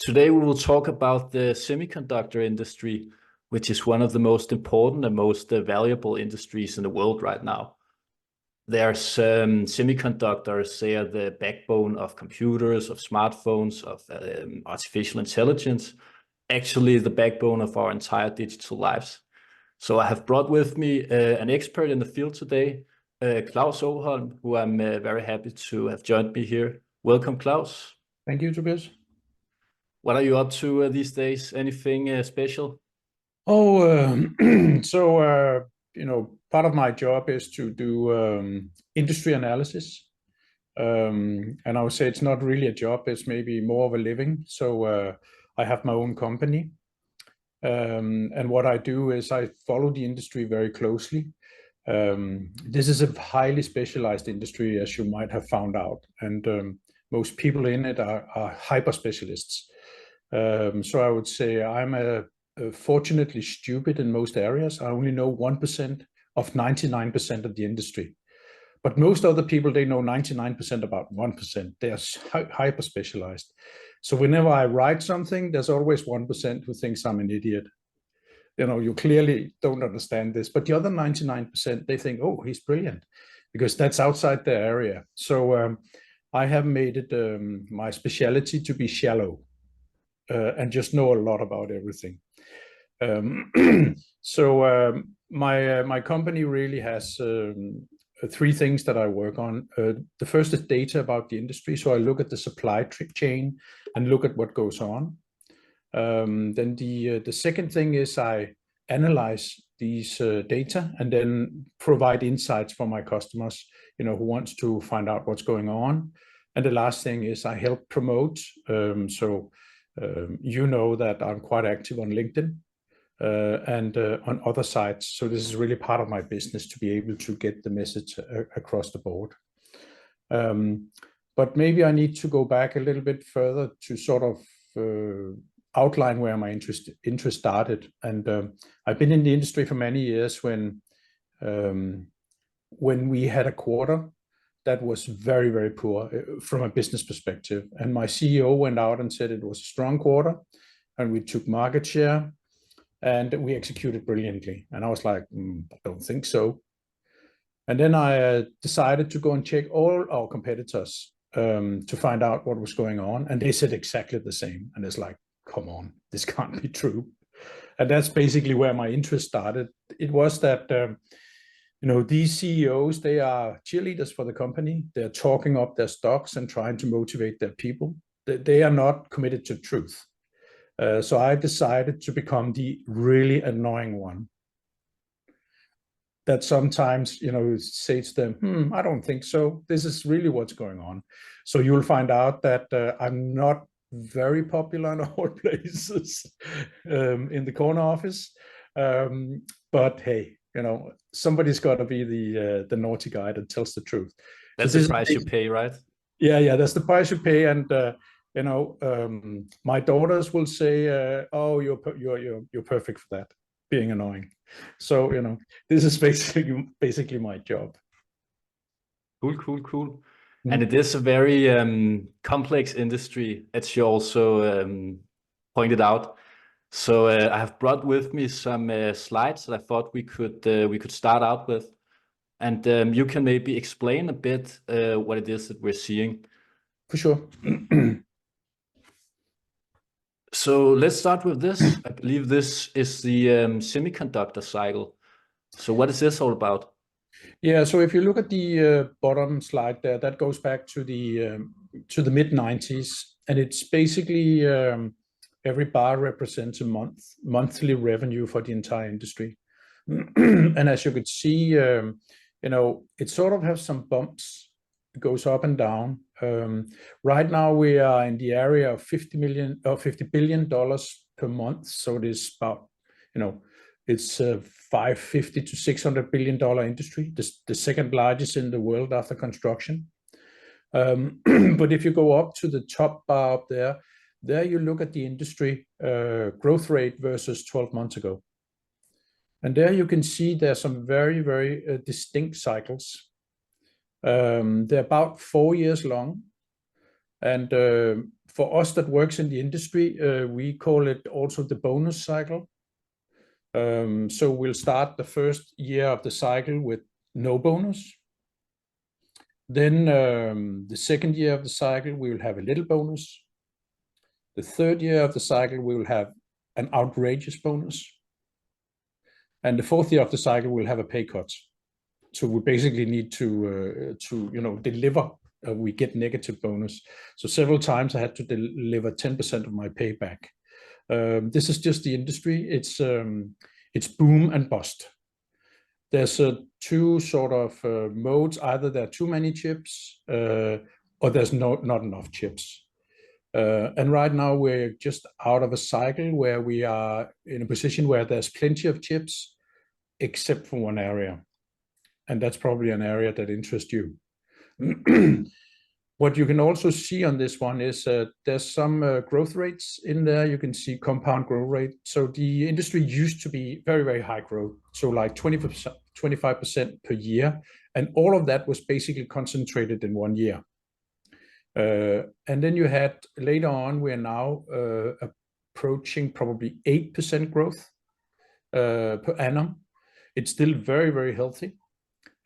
Today we will talk about the semiconductor industry, which is one of the most important and most valuable industries in the world right now. There's semiconductors, they are the backbone of computers, of smartphones, of artificial intelligence, actually the backbone of our entire digital lives. So I have brought with me an expert in the field today, Claus Aasholm, who I'm very happy to have joined me here. Welcome, Claus. Thank you, Tobias. What are you up to these days? Anything special? Part of my job is to do industry analysis. And I would say it's not really a job, it's maybe more of a living. I have my own company. And what I do is I follow the industry very closely. This is a highly specialized industry, as you might have found out. And most people in it are hyper specialists. So I would say I'm fortunately stupid in most areas. I only know 1% of 99% of the industry. But most other people, they know 99% about 1%. They are hyper specialized. So whenever I write something, there's always 1% who thinks I'm an idiot. You know, you clearly don't understand this. But the other 99%, they think, oh, he's brilliant, because that's outside their area. So I have made it my specialty to be shallow and just know a lot about everything. My company really has three things that I work on. The first is data about the industry. So I look at the supply chain and look at what goes on. Then the second thing is I analyze these data and then provide insights for my customers, who wants to find out what's going on. And the last thing is I help promote. You know that I'm quite active on LinkedIn and on other sites. So this is really part of my business to be able to get the message across the board. But maybe I need to go back a little bit further to sort of outline where my interest started. And I've been in the industry for many years when we had a quarter that was very, very poor from a business perspective. And my CEO went out and said it was a strong quarter and we took market share and we executed brilliantly. And I was like, I don't think so. And then I decided to go and check all our competitors to find out what was going on. And they said exactly the same. And it's like, come on, this can't be true. And that's basically where my interest started. It was that these CEOs, they are cheerleaders for the company. They're talking up their stocks and trying to motivate their people. They are not committed to truth. So I decided to become the really annoying one that sometimes, say to them, I don't think so. This is really what's going on. So you'll find out that I'm not very popular in all places in the corner office. But hey, somebody's got to be the naughty guy that tells the truth. That's the price you pay, right? Yeah, that's the price you pay. And my daughters will say, "Oh, you're perfect for that, being annoying." So this is basically my job. Cool. And it is a very complex industry, as you also pointed out. So I have brought with me some slides that I thought we could start out with, and you can maybe explain a bit what it is that we're seeing. For sure. So let's start with this. I believe this is the semiconductor cycle. So what is this all about? Yeah, so if you look at the bottom slide there, that goes back to the mid-90s, and it's basically every bar represents a monthly revenue for the entire industry. And as you could see, it sort of has some bumps. It goes up and down. Right now we are in the area of $50 billion per month. So it is about, it's a $550 to $600 billion industry, the second largest in the world after construction. But if you go up to the top bar up there you look at the industry growth rate versus 12 months ago. And there you can see there's some very, very distinct cycles. They're about 4 years long. And for us that works in the industry, we call it also the bonus cycle. So we'll start the first year of the cycle with no bonus. Then the second year of the cycle, we will have a little bonus. The third year of the cycle, we will have an outrageous bonus. And the fourth year of the cycle, we'll have a pay cut. So we basically need to deliver. We get negative bonus. So several times I had to deliver 10% of my payback. This is just the industry. It's boom and bust. There's two sort of modes. Either there are too many chips or there's not enough chips. And right now we're just out of a cycle where we are in a position where there's plenty of chips, except for one area. And that's probably an area that interests you. What you can also see on this one is there's some growth rates in there. You can see compound growth rate. So the industry used to be very, very high growth. So like 20%, 25% per year. And all of that was basically concentrated in 1 year. And then you had later on, we are now approaching probably 8% growth per annum. It's still very, very healthy,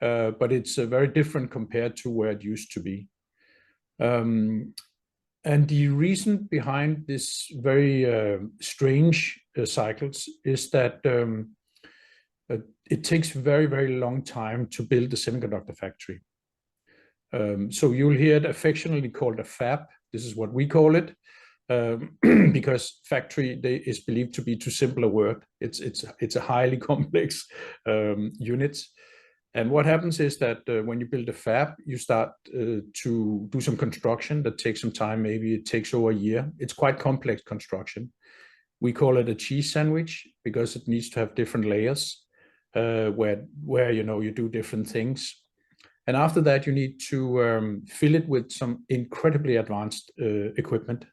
but it's very different compared to where it used to be. And the reason behind this very strange cycles is that it takes very, very long time to build a semiconductor factory. So you'll hear it affectionately called a fab. This is what we call it, because factory is believed to be too simple a word. It's a highly complex unit. And what happens is that when you build a fab, you start to do some construction that takes some time. Maybe it takes over a year. It's quite complex construction. We call it a cheese sandwich because it needs to have different layers where you do different things. And after that, you need to fill it with some incredibly advanced equipment.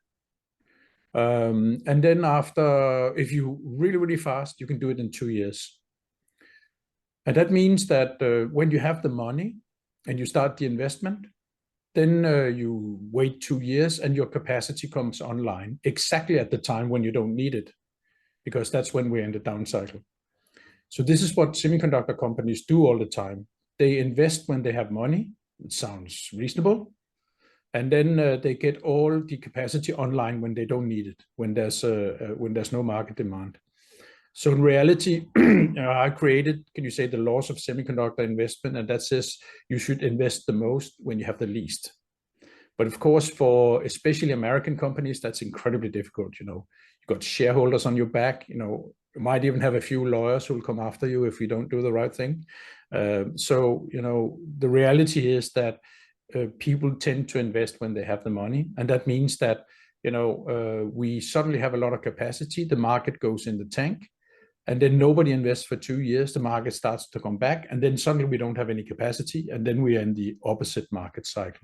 And then after, if you really, really fast, you can do it in 2 years. And that means that when you have the money and you start the investment, then you wait 2 years and your capacity comes online exactly at the time when you don't need it, because that's when we're in the down cycle. So this is what semiconductor companies do all the time. They invest when they have money. It sounds reasonable. And then they get all the capacity online when they don't need it, when there's no market demand. So in reality, I created, can you say, the laws of semiconductor investment, and that says you should invest the most when you have the least. But of course, for especially American companies, that's incredibly difficult. You've got shareholders on your back. You might even have a few lawyers who will come after you if you don't do the right thing. So the reality is that people tend to invest when they have the money, and that means that we suddenly have a lot of capacity. The market goes in the tank. And then nobody invests for 2 years, the market starts to come back, and then suddenly we don't have any capacity, and then we are in the opposite market cycle.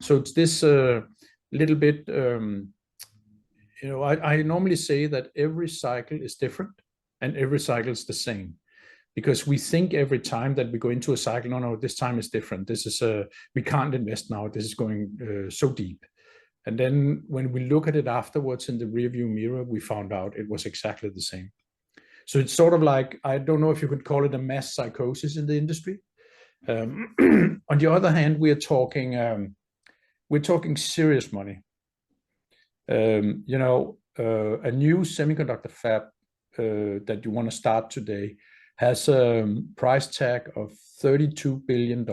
So it's this little bit, I normally say that every cycle is different, and every cycle is the same, because we think every time that we go into a cycle, no, this time is different. This is we can't invest now. This is going so deep. And then when we look at it afterwards in the rearview mirror, we found out it was exactly the same. So it's sort of like, I don't know if you could call it a mass psychosis in the industry. On the other hand, we're talking serious money. A new semiconductor fab that you want to start today has a price tag of $32 billion.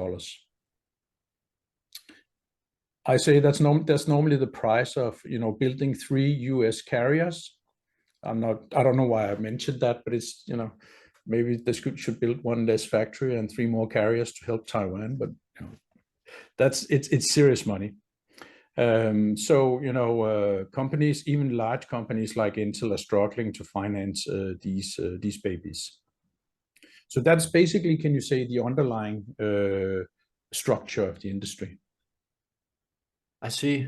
I say that's normally the price of building 3 US carriers. I don't know why I mentioned that, but it's, maybe they should build one less factory and 3 more carriers to help Taiwan. But it's serious money. So companies, even large companies like Intel, are struggling to finance these babies. So that's basically, can you say, the underlying structure of the industry. I see.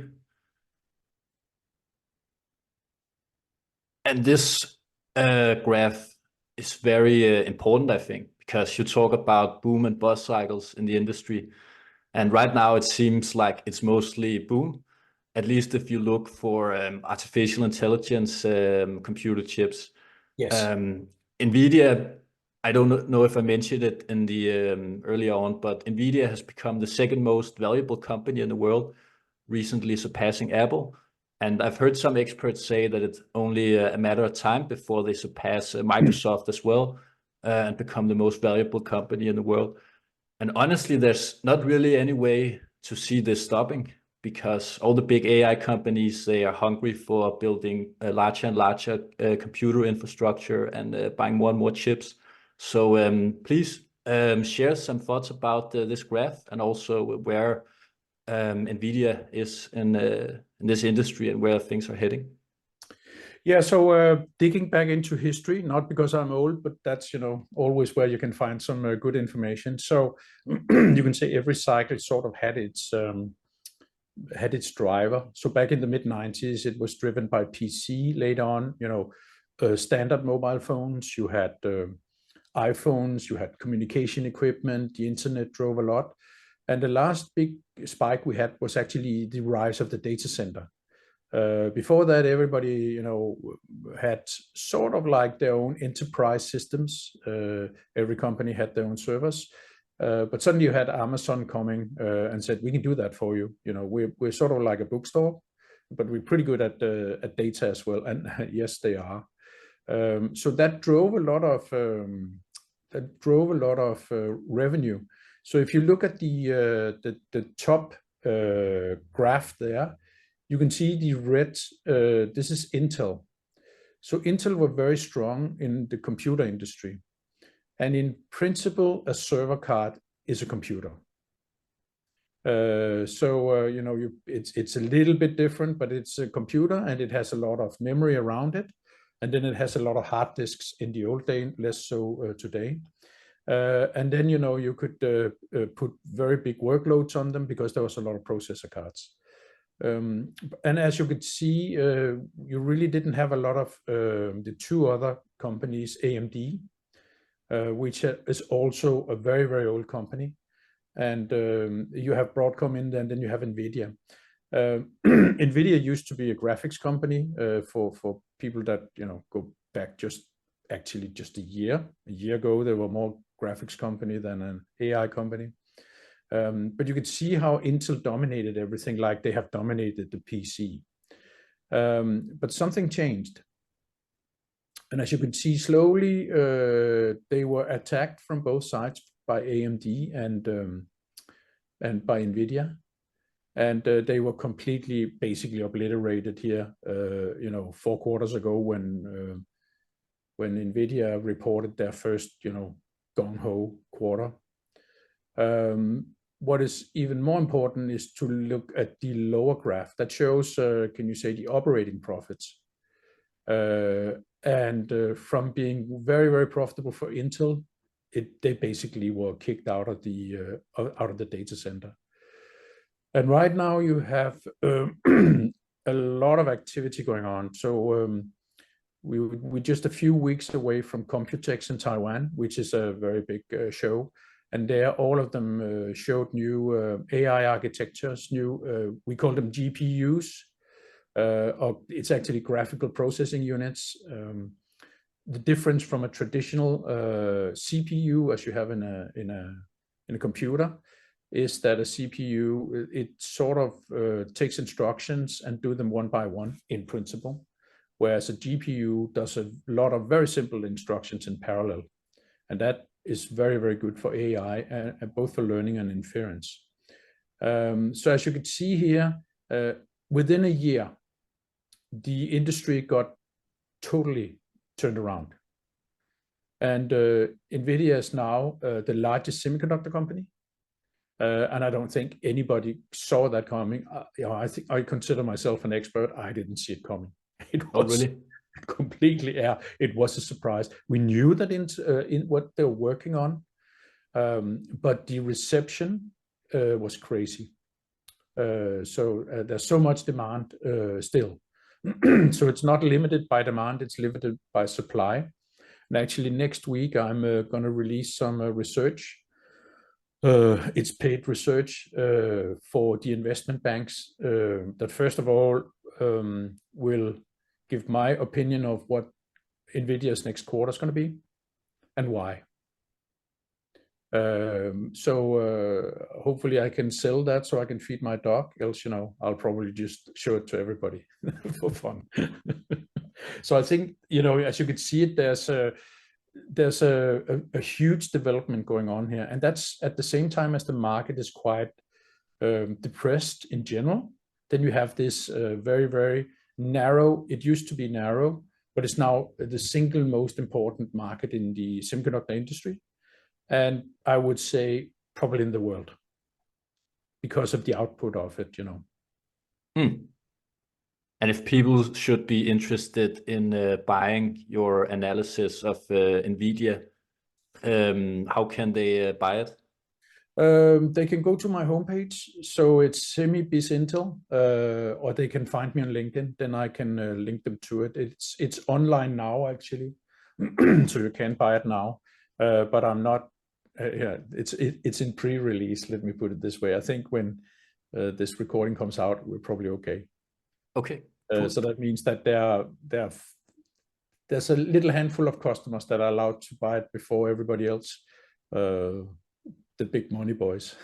And this graph is very important, I think, because you talk about boom and bust cycles in the industry. And right now it seems like it's mostly boom. at least if you look for artificial intelligence computer chips. Yes. Nvidia, I don't know if I mentioned it in the earlier on, but Nvidia has become the second most valuable company in the world, recently surpassing Apple. And I've heard some experts say that it's only a matter of time before they surpass Microsoft as well, and become the most valuable company in the world. And honestly, there's not really any way to see this stopping, because all the big AI companies, they are hungry for building a larger and larger computer infrastructure and buying more and more chips. So please share some thoughts about this graph, and also where Nvidia is in this industry and where things are heading. Yeah, so digging back into history, not because I'm old, but that's, always where you can find some good information. So you can say every cycle sort of had its driver. So back in the mid 90s, it was driven by PC. Later on, standard mobile phones, you had iPhones, you had communication equipment, the internet drove a lot. And the last big spike we had was actually the rise of the data center. Before that, everybody, had sort of like their own enterprise systems. Every company had their own servers. But suddenly you had Amazon coming and said, we can do that for you. We're sort of like a bookstore, but we're pretty good at data as well. And yes, they are. So that drove a lot of revenue. So if you look at the top graph there, you can see the red. This is Intel. So Intel were very strong in the computer industry, and in principle, a server card is a computer. It's a little bit different, but it's a computer, and it has a lot of memory around it. And then it has a lot of hard disks in the old day, less so today. And then, you could put very big workloads on them because there was a lot of processor cards. And as you could see, you really didn't have a lot of the two other companies, AMD, which is also a very, very old company. And you have Broadcom in there, and then you have Nvidia. Nvidia used to be a graphics company for people that go back just a year ago. They were more graphics company than an AI company. But you could see how Intel dominated everything, like they have dominated the PC. But something changed, and as you can see, slowly they were attacked from both sides by AMD and by Nvidia. And they were basically obliterated here, 4 quarters ago when Nvidia reported their first, gung-ho quarter. What is even more important is to look at the lower graph that shows, can you say, the operating profits. From being very, very profitable for Intel, they basically were kicked out of the data center. And right now you have a lot of activity going on. So we're just a few weeks away from Computex in Taiwan, which is a very big show. And there, all of them showed new AI architectures, we call them GPUs. Or it's actually graphical processing units. The difference from a traditional CPU, as you have in a computer, is that a CPU, it sort of takes instructions and do them one by one in principle, whereas a GPU does a lot of very simple instructions in parallel. And that is very, very good for AI, both for learning and inference. So as you can see here, within a year, the industry got totally turned around. And Nvidia is now the largest semiconductor company. And I don't think anybody saw that coming. I think I consider myself an expert. I didn't see it coming. It was really completely, it was a surprise. We knew that in what they were working on, but the reception was crazy. So there's so much demand still. So it's not limited by demand, it's limited by supply. And actually next week, I'm going to release some research It's paid research for the investment banks that first of all will give my opinion of what Nvidia's next quarter is going to be and why. Hopefully I can sell that so I can feed my dog, else, you know, I'll probably just show it to everybody for fun. So I think, you know, as you can see it, there's a huge development going on here, and that's at the same time as the market is quite depressed in general. Then you have this very, very narrow, it used to be narrow, but it's now the single most important market in the semiconductor industry. And I would say probably in the world, because of the output of it, you know. And if people should be interested in buying your analysis of Nvidia, how can they buy it? They can go to my homepage, so it's SemiBizIntel, or they can find me on LinkedIn. Then I can link them to it. It's online now actually, so you can buy it now. But I'm not. Yeah, it's in pre-release. Let me put it this way. I think when this recording comes out, we're probably okay. Okay. Cool. So that means that there's a little handful of customers that are allowed to buy it before everybody else, the big money boys,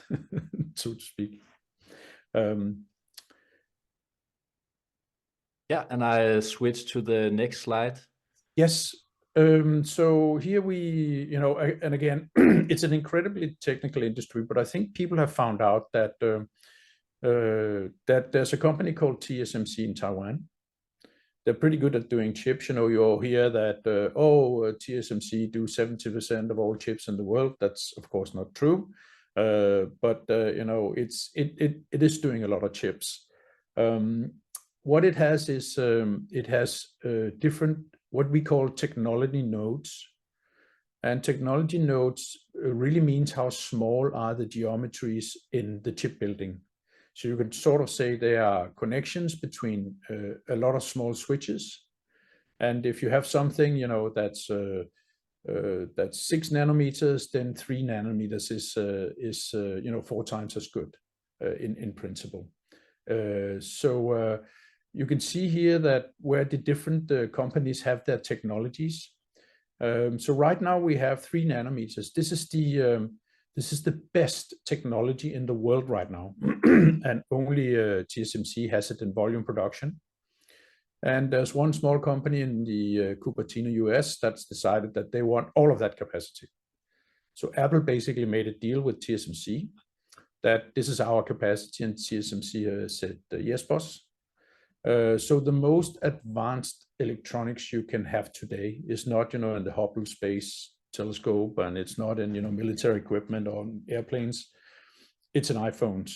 so to speak. Yeah, and I switch to the next slide. Yes. So here we, you know, and again, it's an incredibly technical industry, but I think people have found out that that there's a company called TSMC in Taiwan. They're pretty good at doing chips. You know, you'll hear that, TSMC do 70% of all chips in the world. That's of course not true. But you know, it is doing a lot of chips. What it has is it has different, what we call technology nodes. And technology nodes really means how small are the geometries in the chip building. So you can sort of say there are connections between a lot of small switches. And if you have something, you know, that's 6 nanometers, then 3 nanometers is you know, 4 times as good in principle. So you can see here that where the different companies have their technologies. So right now we have 3 nanometers. This is the best technology in the world right now, and only TSMC has it in volume production. And there's one small company in the Cupertino, US, that's decided that they want all of that capacity. So Apple basically made a deal with TSMC that this is our capacity, and TSMC said, yes, boss. So the most advanced electronics you can have today is not, you know, in the Hubble Space Telescope, and it's not in, you know, military equipment on airplanes. It's in iPhones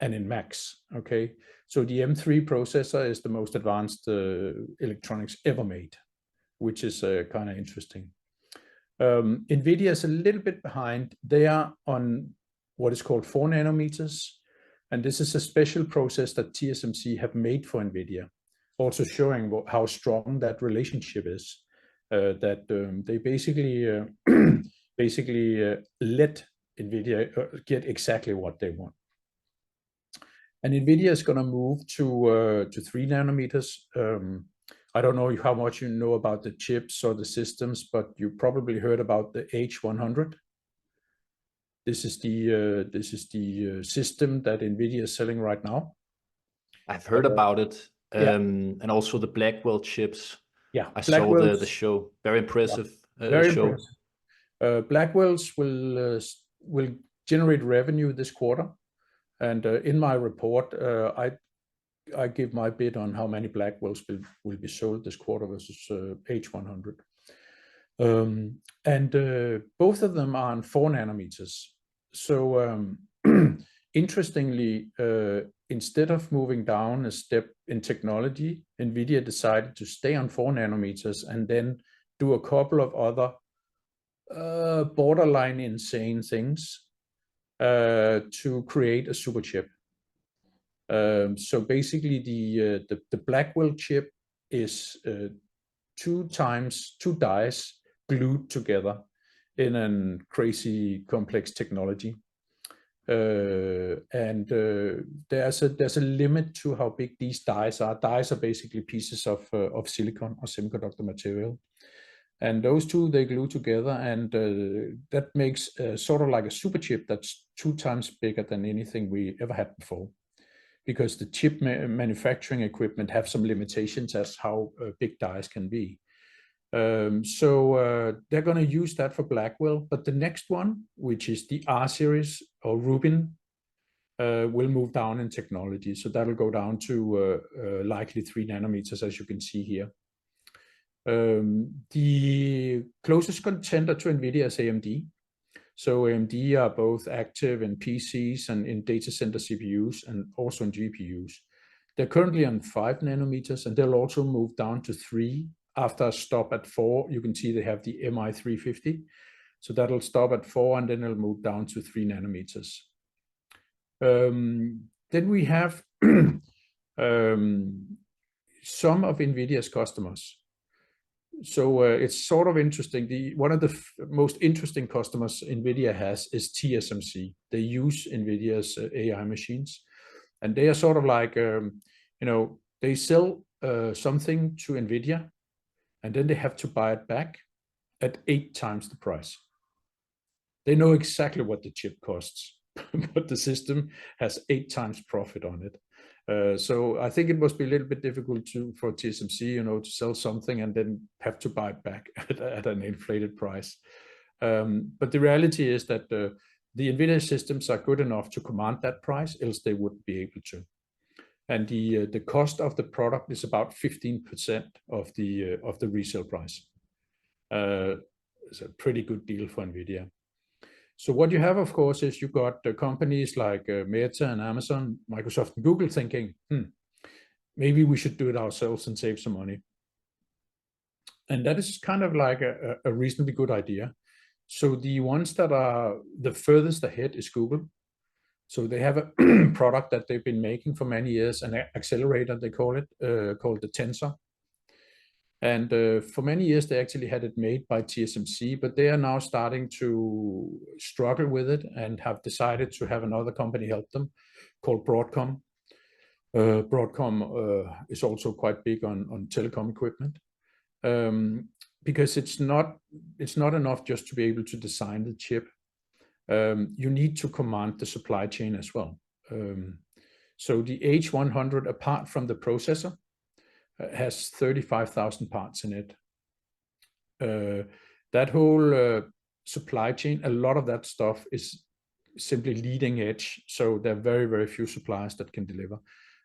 and in Macs. Okay, so the M3 processor is the most advanced electronics ever made, which is kind of interesting. Nvidia is a little bit behind. They are on what is called 4 nanometers. And this is a special process that TSMC have made for Nvidia, also showing how strong that relationship is. That they basically let Nvidia get exactly what they want. And Nvidia is going to move to 3 nanometers. I don't know how much you know about the chips or the systems, but you probably heard about the H100. This is the system that Nvidia is selling right now. I've heard about it, yeah. And also the Blackwell chips. Yeah, I saw the show. Very impressive. Yeah, very show. Impressive. Blackwells will generate revenue this quarter, and in my report, I give my bid on how many Blackwells will be sold this quarter versus H100. And both of them are on 4 nanometers. So interestingly, instead of moving down a step in technology, Nvidia decided to stay on 4 nanometers and then do a couple of other borderline insane things to create a super chip. So basically, the Blackwell chip is 2 dies glued together. in a crazy complex technology. There's a limit to how big these dies are. Dies are basically pieces of silicon or semiconductor material, and those two, they glue together, and that makes sort of like a super chip that's 2 times bigger than anything we ever had before, because the chip manufacturing equipment have some limitations as how big dies can be. They're going to use that for Blackwell, but the next one, which is the R series or Rubin, will move down in technology. So that'll go down to likely 3 nanometers, as you can see here. The closest contender to Nvidia is AMD. So AMD are both active in PCs and in data center CPUs and also in GPUs. They're currently on 5 nanometers, and they'll also move down to 3 after a stop at 4. You can see they have the MI350. So that'll stop at 4, and then it'll move down to 3 nanometers. Then we have some of Nvidia's customers. So it's sort of interesting. One of the most interesting customers Nvidia has is TSMC. They use Nvidia's AI machines, and they are sort of like, they sell something to Nvidia, and then they have to buy it back at 8 times the price. They know exactly what the chip costs, but the system has 8 times profit on it. So I think it must be a little bit difficult for TSMC, to sell something and then have to buy it back at an inflated price. But the reality is that the Nvidia systems are good enough to command that price, else they wouldn't be able to. And the cost of the product is about 15% of the resale price. It's a pretty good deal for Nvidia. So what you have, of course, is you got companies like Meta and Amazon, Microsoft and Google thinking, maybe we should do it ourselves and save some money. And that is kind of like a reasonably good idea. So the ones that are the furthest ahead is Google. So they have a product that they've been making for many years, an accelerator, they call it, called the Tensor. And for many years, they actually had it made by TSMC, but they are now starting to struggle with it and have decided to have another company help them called Broadcom. Broadcom is also quite big on telecom equipment, because it's not enough just to be able to design the chip. You need to command the supply chain as well. So the H100, apart from the processor, has 35,000 parts in it. That whole supply chain, a lot of that stuff is simply leading edge. So there are very, very few suppliers that can deliver.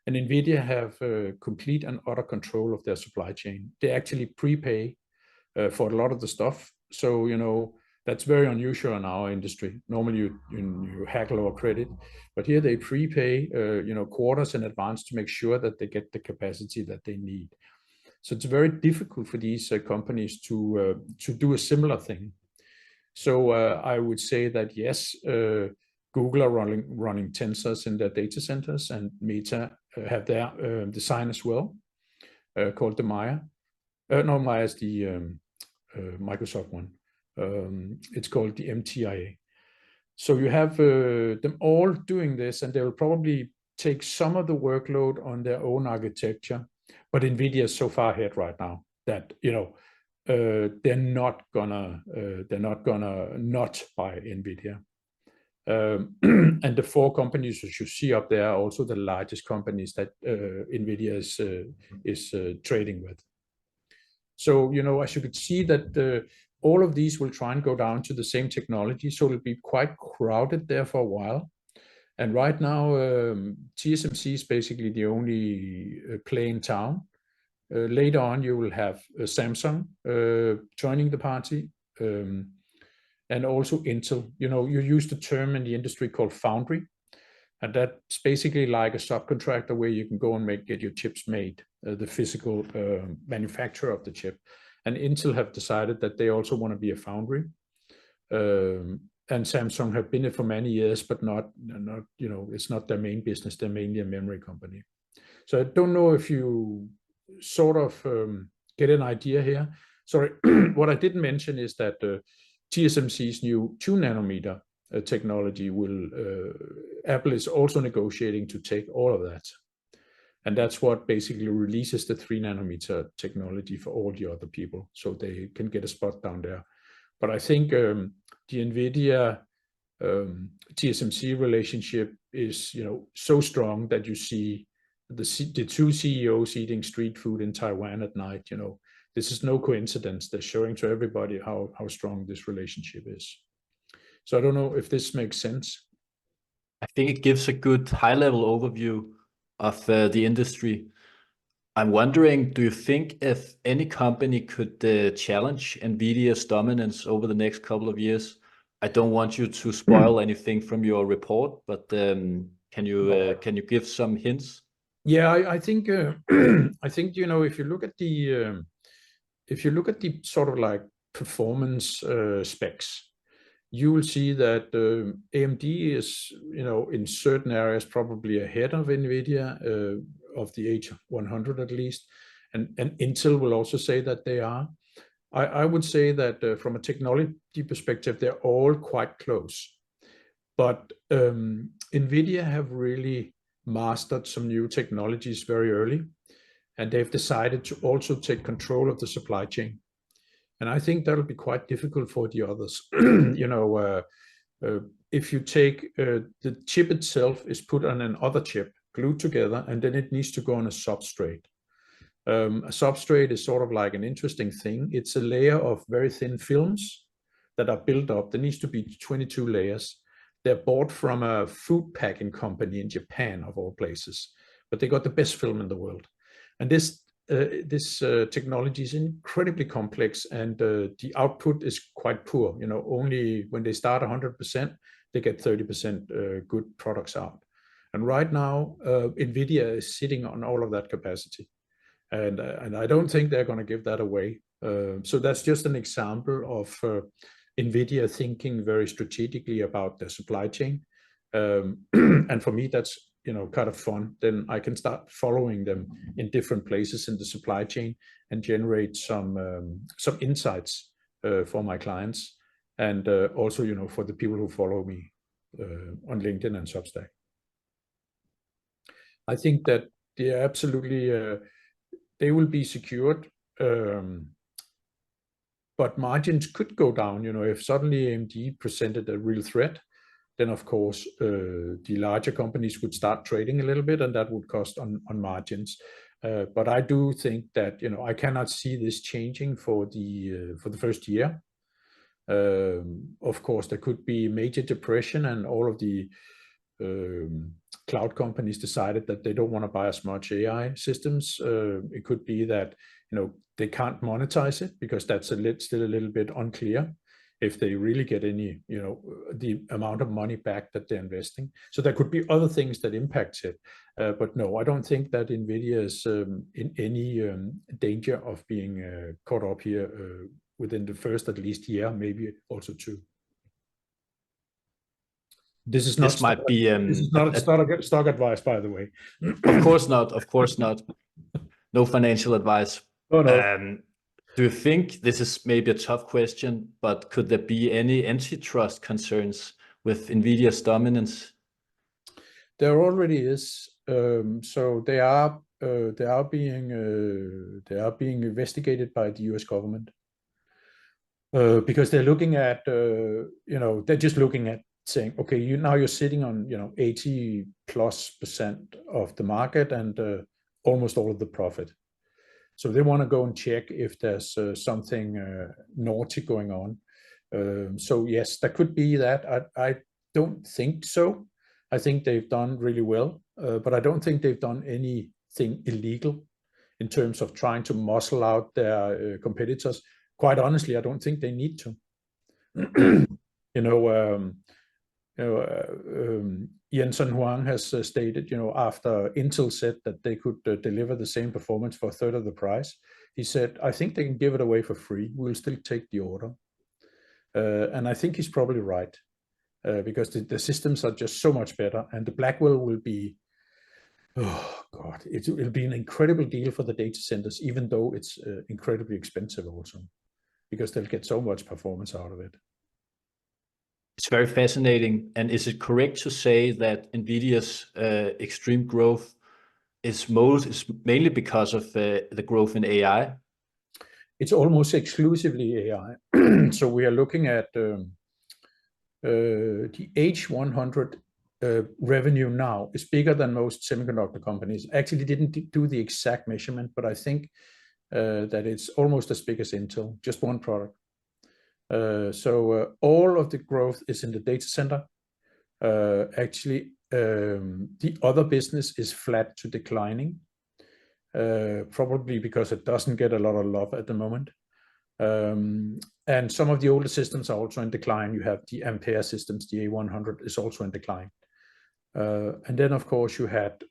And Nvidia have complete and utter control of their supply chain. They actually prepay for a lot of the stuff. So, that's very unusual in our industry. Normally you haggle or credit, but here they prepay, quarters in advance to make sure that they get the capacity that they need. So it's very difficult for these companies to do a similar thing. So I would say that yes, Google are running tensors in their data centers, and Meta have their design as well, called the Maya. No, Maya is the Microsoft one. It's called the MTIA. So you have them all doing this, and they will probably take some of the workload on their own architecture. But Nvidia is so far ahead right now that they're not gonna not buy Nvidia. And the 4 companies that you see up there are also the largest companies that Nvidia is trading with. So as you could see that all of these will try and go down to the same technology, so it'll be quite crowded there for a while. And right now, TSMC is basically the only play in town. Later on, you will have Samsung joining the party, and also Intel. You use the term in the industry called foundry, and that's basically like a subcontractor where you can go and get your chips made, the physical manufacturer of the chip. And Intel have decided that they also want to be a foundry. And Samsung have been it for many years, but not it's not their main business. They're mainly a memory company. So I don't know if you sort of get an idea here. Sorry, what I didn't mention is that TSMC's new 2 nanometer technology will, Apple is also negotiating to take all of that. And that's what basically releases the 3 nanometer technology for all the other people, so they can get a spot down there. But I think the Nvidia TSMC relationship is, so strong that you see the two CEOs eating street food in Taiwan at night. This is no coincidence. They're showing to everybody how strong this relationship is. So I don't know if this makes sense. I think it gives a good high-level overview of the industry. I'm wondering, do you think if any company could challenge Nvidia's dominance over the next couple of years? I don't want you to spoil anything from your report, but can you give some hints? Yeah, I think I think if you look at the sort of like performance specs, you will see that AMD is, in certain areas probably ahead of Nvidia, of the H100 at least, and Intel will also say that they are. I would say that from a technology perspective, they're all quite close. But Nvidia have really mastered some new technologies very early, and they've decided to also take control of the supply chain. And I think that'll be quite difficult for the others. If you take the chip itself is put on another chip, glued together, and then it needs to go on a substrate. A substrate is sort of like an interesting thing. It's a layer of very thin films that are built up. There needs to be 22 layers. They're bought from a food packing company in Japan, of all places, but they got the best film in the world. And this technology is incredibly complex, and the output is quite poor. Only when they start 100%, they get 30% good products out. And right now, Nvidia is sitting on all of that capacity, and I don't think they're going to give that away. So that's just an example of Nvidia thinking very strategically about their supply chain, and for me, that's kind of fun. Then I can start following them in different places in the supply chain and generate some insights for my clients, and also for the people who follow me on LinkedIn and Substack. I think that they absolutely they will be secured, but margins could go down. If suddenly AMD presented a real threat, then of course the larger companies would start trading a little bit, and that would cost on margins. But I do think that I cannot see this changing for the first year. Of course, there could be major depression, and all of the cloud companies decided that they don't want to buy as much AI systems. It could be that they can't monetize it, because that's still a little bit unclear if they really get any the amount of money back that they're investing. So there could be other things that impacts it, but no, I don't think that Nvidia is in any danger of being caught up here within the first at least year, maybe also two. This is not stock advice, by the way. Of course not. Of course not. No financial advice. Oh, no. Do you think, this is maybe a tough question, but could there be any antitrust concerns with Nvidia's dominance? There already is. So they are being investigated by the U.S. government, because they're looking at they're just looking at saying, okay, you're sitting on 80+% of the market and almost all of the profit. So they want to go and check if there's something naughty going on. So yes, that could be that. I don't think so. I think they've done really well, but I don't think they've done anything illegal in terms of trying to muscle out their competitors. Quite honestly, I don't think they need to. Jensen Huang has stated, after Intel said that they could deliver the same performance for a third of the price, he said, I think they can give it away for free. We'll still take the order. And I think he's probably right, because the systems are just so much better, and the Blackwell will be, oh God, it'll be an incredible deal for the data centers, even though it's incredibly expensive also, because they'll get so much performance out of it. It's very fascinating. And is it correct to say that Nvidia's extreme growth is mainly because of the growth in AI? It's almost exclusively AI. So we are looking at the H100 revenue now is bigger than most semiconductor companies. Actually didn't do the exact measurement, but I think that it's almost as big as Intel, just one product. So all of the growth is in the data center. Actually, the other business is flat to declining, probably because it doesn't get a lot of love at the moment. And some of the older systems are also in decline. You have the Ampere systems, the A100 is also in decline. And then, of course, you had,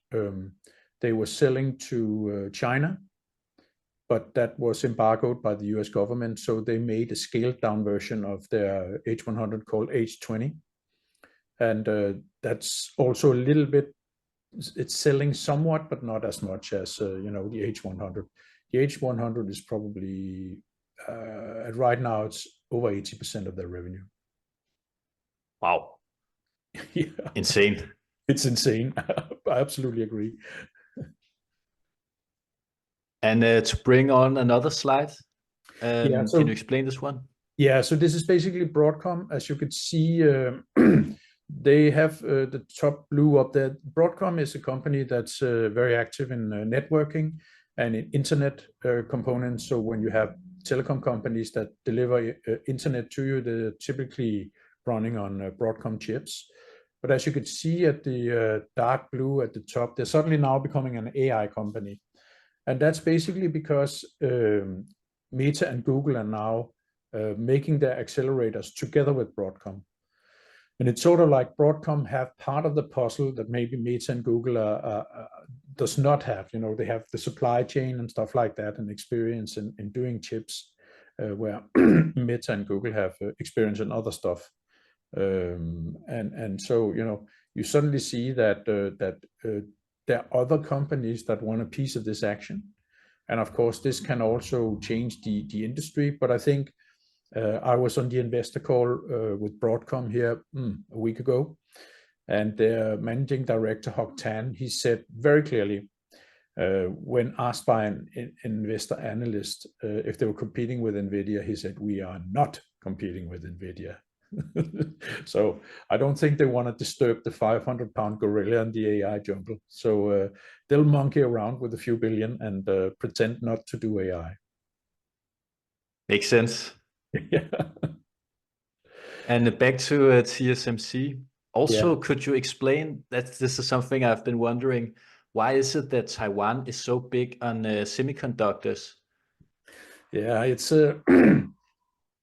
they were selling to China, but that was embargoed by the US government. So they made a scaled down version of their H100 called H20. And that's also a little bit, it's selling somewhat, but not as much as, the H100. The H100 is probably, right now, it's over 80% of their revenue. Wow. Yeah. Insane. It's insane. I absolutely agree. And to bring on another slide, Yeah, so can you explain this one? Yeah, so this is basically Broadcom. As you could see, they have the top blue up there. Broadcom is a company that's very active in networking and in internet components. So when you have telecom companies that deliver internet to you, they're typically running on Broadcom chips. But as you could see at the dark blue at the top, they're suddenly now becoming an AI company. And that's basically because Meta and Google are now making their accelerators together with Broadcom. And it's sort of like Broadcom have part of the puzzle that maybe Meta and Google does not have. They have the supply chain and stuff like that and experience in doing chips, where Meta and Google have experience in other stuff. And so, you suddenly see that there are other companies that want a piece of this action. And of course, this can also change the industry. But I think I was on the investor call with Broadcom here a week ago, and their managing director, Hock Tan, he said very clearly, when asked by an investor analyst if they were competing with Nvidia, he said, "We are not competing with Nvidia." So I don't think they want to disturb the 500-pound gorilla in the AI jungle. So they'll monkey around with a few billion and pretend not to do AI. Makes sense. Yeah. And back to TSMC. Also, Yeah. could you explain that this is something I've been wondering? Why is it that Taiwan is so big on semiconductors? Yeah, it's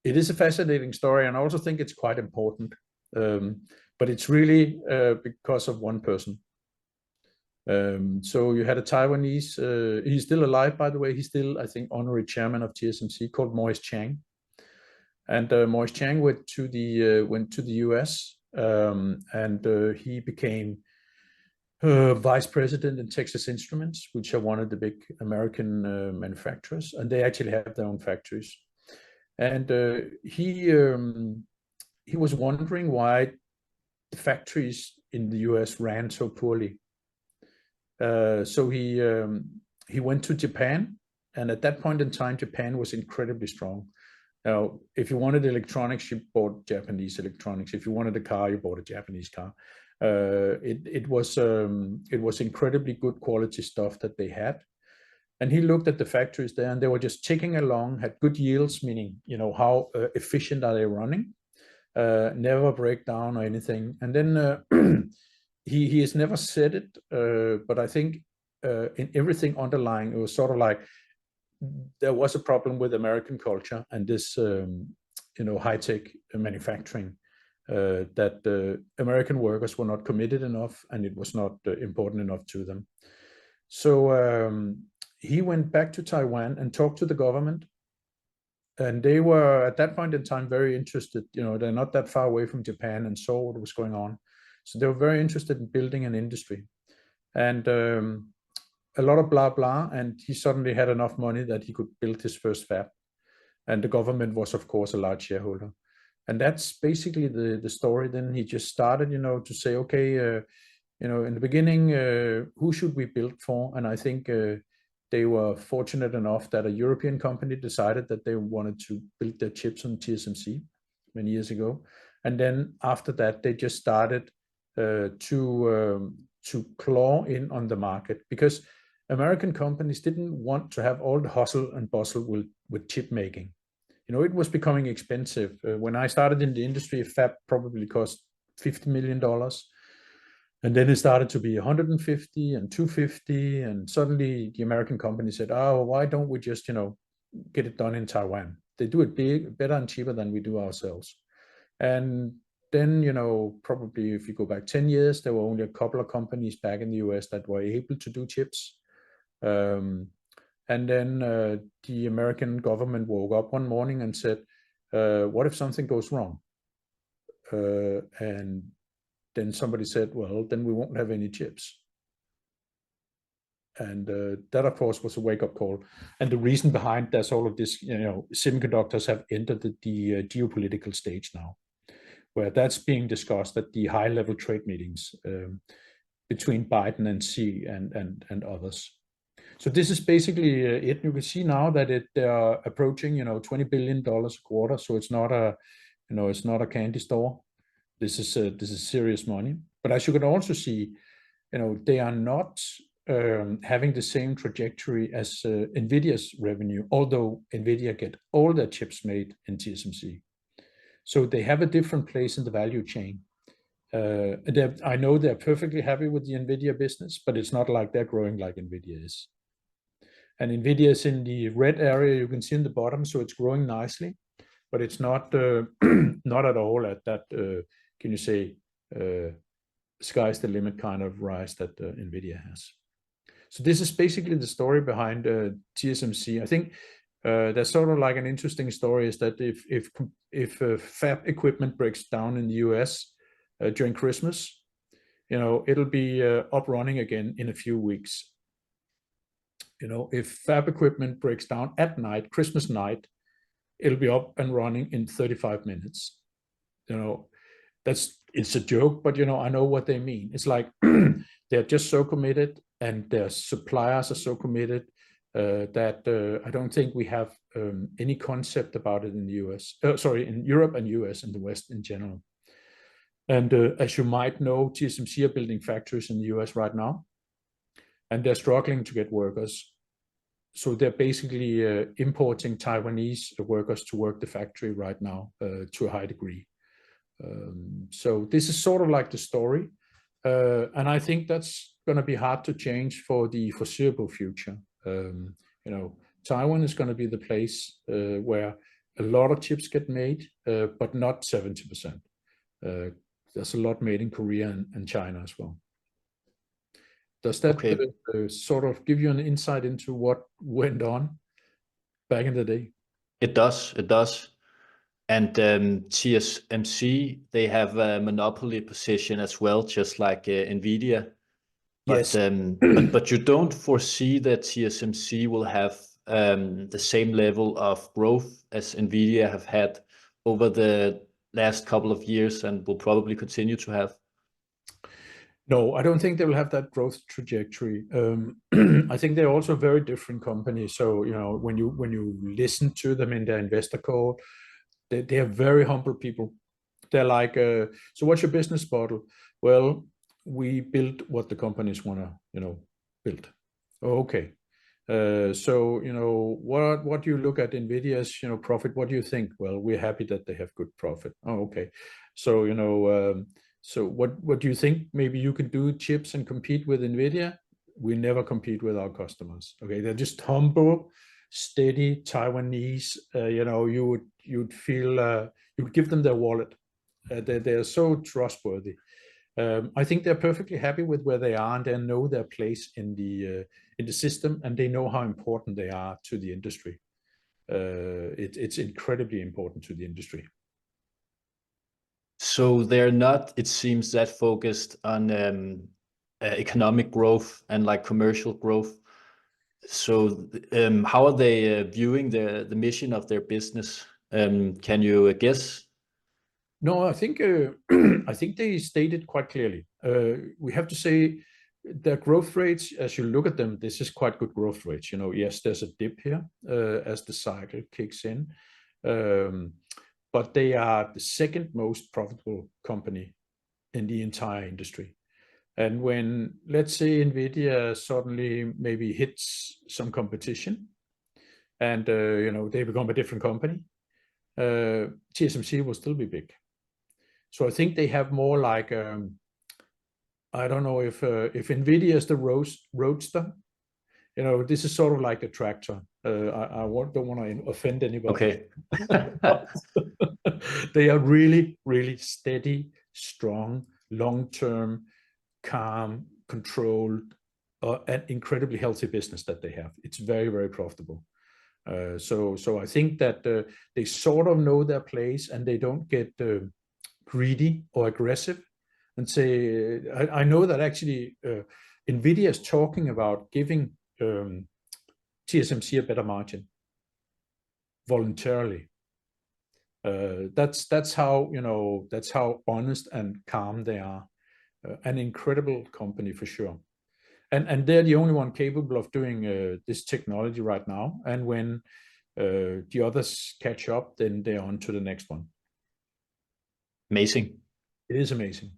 it is a fascinating story, and I also think it's quite important. But it's really because of one person. So you had a Taiwanese, he's still alive, by the way. He's still, I think, honorary chairman of TSMC, called Morris Chang. And Morris Chang went to the US, and he became vice president in Texas Instruments, which are one of the big American manufacturers, and they actually have their own factories. And he was wondering why the factories in the US ran so poorly. So he went to Japan, and at that point in time, Japan was incredibly strong. Now, if you wanted electronics, you bought Japanese electronics. If you wanted a car, you bought a Japanese car. It was incredibly good quality stuff that they had. And he looked at the factories there, and they were just ticking along, had good yields, meaning, how efficient are they running? Never break down or anything. And then he has never said it, but I think in everything underlying, it was sort of like there was a problem with American culture and this, high-tech manufacturing, that American workers were not committed enough, and it was not important enough to them. So he went back to Taiwan and talked to the government. And they were, at that point in time, very interested. They're not that far away from Japan and saw what was going on. So they were very interested in building an industry. And a lot of blah, blah. And he suddenly had enough money that he could build his first fab. And the government was, of course, a large shareholder. And that's basically the story. Then he just started, to say, okay, in the beginning, who should we build for? And I think they were fortunate enough that a European company decided that they wanted to build their chips on TSMC many years ago. And then after that, they just started to claw in on the market, because American companies didn't want to have all the hustle and bustle with chip making. It was becoming expensive. When I started in the industry, a fab probably cost $50 million. And then it started to be 150 and 250. And suddenly the American company said, oh, why don't we just, get it done in Taiwan? They do it better and cheaper than we do ourselves. And then, probably if you go back 10 years, there were only a couple of companies back in the US that were able to do chips. And then the American government woke up one morning and said, what if something goes wrong? And then somebody said, well, then we won't have any chips. And that, of course, was a wake-up call. And the reason behind that's all of this, semiconductors have entered the geopolitical stage now, where that's being discussed at the high-level trade meetings between Biden and Xi and others. So this is basically it. You can see now that they are approaching, $20 billion a quarter. So it's not a candy store. This is serious money. But as you can also see, they are not having the same trajectory as Nvidia's revenue, although Nvidia get all their chips made in TSMC. So they have a different place in the value chain. I know they're perfectly happy with the Nvidia business, but it's not like they're growing like Nvidia is. And Nvidia is in the red area, you can see in the bottom, so it's growing nicely, but it's not not at all at that, can you say, sky's the limit kind of rise that Nvidia has. So this is basically the story behind TSMC. I think that's sort of like an interesting story is that if fab equipment breaks down in the US during Christmas, it'll be up running again in a few weeks. If fab equipment breaks down at night, Christmas night, it'll be up and running in 35 minutes. It's a joke, but I know what they mean. It's like they're just so committed, and their suppliers are so committed that I don't think we have any concept about it in the US. In Europe and US and the West in general. And as you might know, TSMC are building factories in the US right now, and they're struggling to get workers. So they're basically importing Taiwanese workers to work the factory right now to a high degree. So this is sort of like the story. And I think that's going to be hard to change for the foreseeable future. Taiwan is going to be the place where a lot of chips get made, but not 70%. There's a lot made in Korea and China as well. Does that sort of give you an insight into what went on back in the day? It does. And TSMC, they have a monopoly position as well, just like Nvidia. Yes. But you don't foresee that TSMC will have the same level of growth as Nvidia have had over the last couple of years and will probably continue to have? No, I don't think they will have that growth trajectory. I think they're also very different companies. So, when you listen to them in their investor call, they are very humble people. They're like, so what's your business model? Well, we build what the companies want to, build. Oh, okay. So, what do you look at Nvidia's, profit? What do you think? Well, we're happy that they have good profit. Oh, okay. So, so what do you think? Maybe you can do chips and compete with Nvidia? We never compete with our customers. Okay, they're just humble, steady Taiwanese. You'd feel you would give them their wallet. They're so trustworthy. I think they're perfectly happy with where they are, and they know their place in the system, and they know how important they are to the industry. It's incredibly important to the industry. So they're not, it seems, that focused on economic growth and like commercial growth. So how are they viewing the mission of their business? Can you guess? No, I think I think they stated quite clearly. We have to say their growth rates, as you look at them, this is quite good growth rates. You know, yes, there's a dip here as the cycle kicks in, but they are the second most profitable company in the entire industry. And when, let's say, Nvidia suddenly maybe hits some competition, and you know, they become a different company, TSMC will still be big. So I think they have more like I don't know if Nvidia is the roadster. You know, this is sort of like a tractor. Don't want to offend anybody. Okay. They are really, really steady, strong, long-term, calm, controlled, and incredibly healthy business that they have. It's very, very profitable. So I think that they sort of know their place and they don't get greedy or aggressive and say, I know that actually Nvidia is talking about giving TSMC a better margin voluntarily. That's how, you know, that's how honest and calm they are. An incredible company for sure. And they're the only one capable of doing this technology right now. And when the others catch up, then they're on to the next one. Amazing. It is amazing.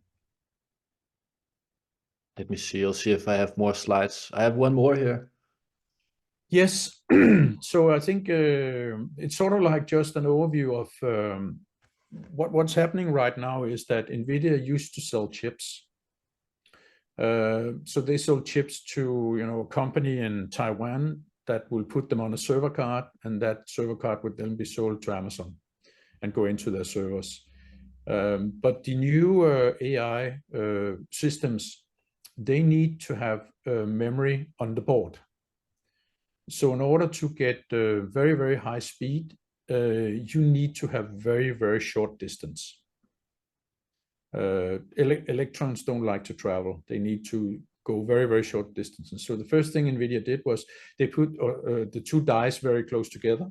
Let me see. I'll see if I have more slides. I have one more here. Yes. So I think it's sort of like just an overview of what's happening right now is that Nvidia used to sell chips. So they sold chips to, you know, a company in Taiwan that will put them on a server card, and that server card would then be sold to Amazon and go into their servers. But the new AI systems, they need to have memory on the board. So in order to get very, very high speed, you need to have very, very short distance. Electrons don't like to travel. They need to go very, very short distances. So the first thing Nvidia did was they put the two dies very close together,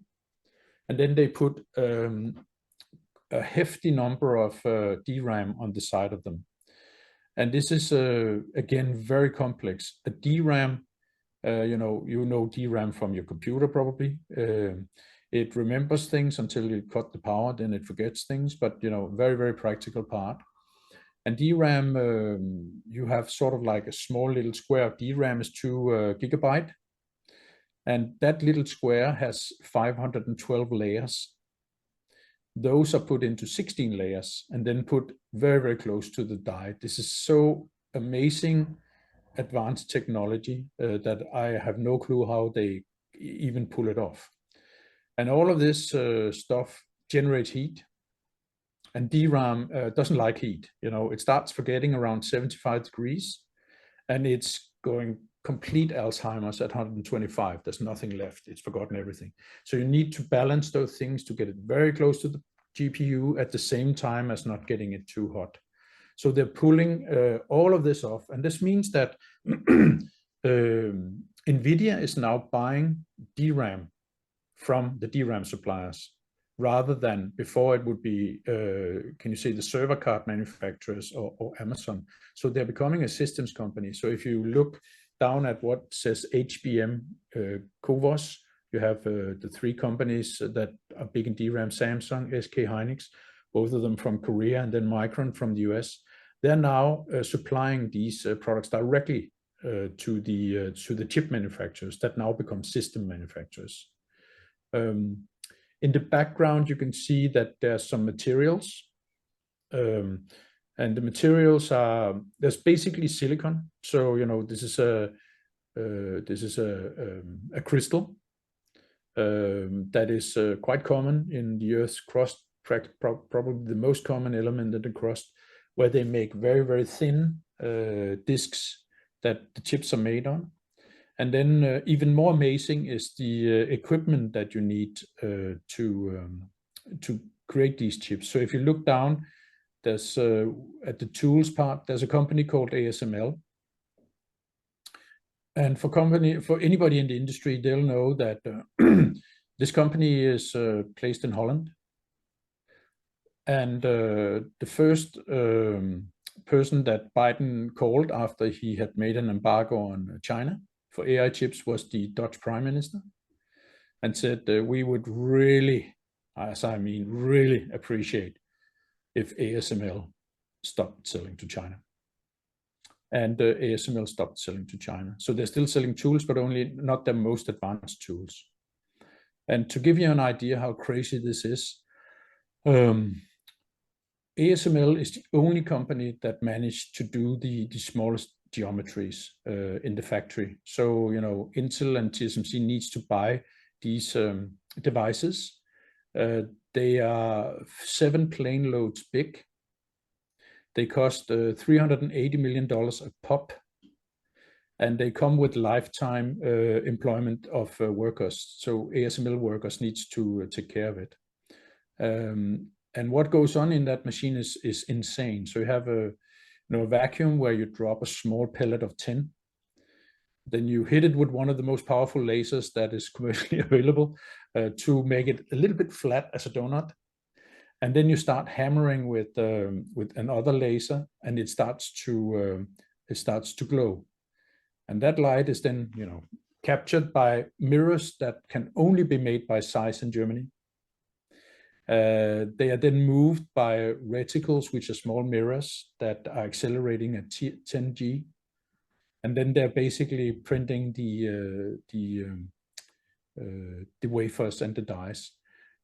and then they put a hefty number of DRAM on the side of them. And this is again very complex. A DRAM, you know DRAM from your computer probably. It remembers things until you cut the power, then it forgets things. But you know, very, very practical part. And DRAM, you have sort of like a small little square of DRAM is 2 gigabyte. And that little square has 512 layers. Those are put into 16 layers and then put very, very close to the die. This is so amazing advanced technology that I have no clue how they even pull it off. And all of this stuff generates heat. And DRAM doesn't like heat. You know, it starts forgetting around 75 degrees, and it's going complete Alzheimer's at 125. There's nothing left. It's forgotten everything. So you need to balance those things to get it very close to the GPU at the same time as not getting it too hot. So they're pulling all of this off. And this means that Nvidia is now buying DRAM from the DRAM suppliers, rather than before it would be, can you say, the server card manufacturers or Amazon. So they're becoming a systems company. So if you look down at what says HBM CoWoS, you have the three companies that are big in DRAM, Samsung, SK Hynix, both of them from Korea, and then Micron from the US. They're now supplying these products directly to the chip manufacturers that now become system manufacturers. In the background, you can see that there's some materials, and the materials are, there's basically silicon. So you know, this is a crystal that is quite common in the Earth's crust, probably the most common element in the crust, where they make very, very thin discs that the chips are made on. And then even more amazing is the equipment that you need to create these chips. So if you look down, there's at the tools part, there's a company called ASML. And for anybody in the industry, they'll know that this company is placed in Holland. And the first person that Biden called after he had made an embargo on China for AI chips was the Dutch Prime Minister, and said we would really, as I mean really, appreciate if ASML stopped selling to China. And ASML stopped selling to China. So they're still selling tools, but only not their most advanced tools. And to give you an idea how crazy this is, ASML is the only company that managed to do the smallest geometries in the factory. So, you know, Intel and TSMC needs to buy these devices. They are 7 plane loads big. They cost $380 million a pop, and they come with lifetime employment of workers. So ASML workers needs to take care of it. And what goes on in that machine is insane. So you have a vacuum where you drop a small pellet of tin. Then you hit it with one of the most powerful lasers that is commercially available to make it a little bit flat as a donut. And then you start hammering with another laser, and it starts to glow. And that light is then, you know, captured by mirrors that can only be made by Zeiss in Germany. They are then moved by reticles, which are small mirrors that are accelerating at 10G, and then they're basically printing the wafers and the dies.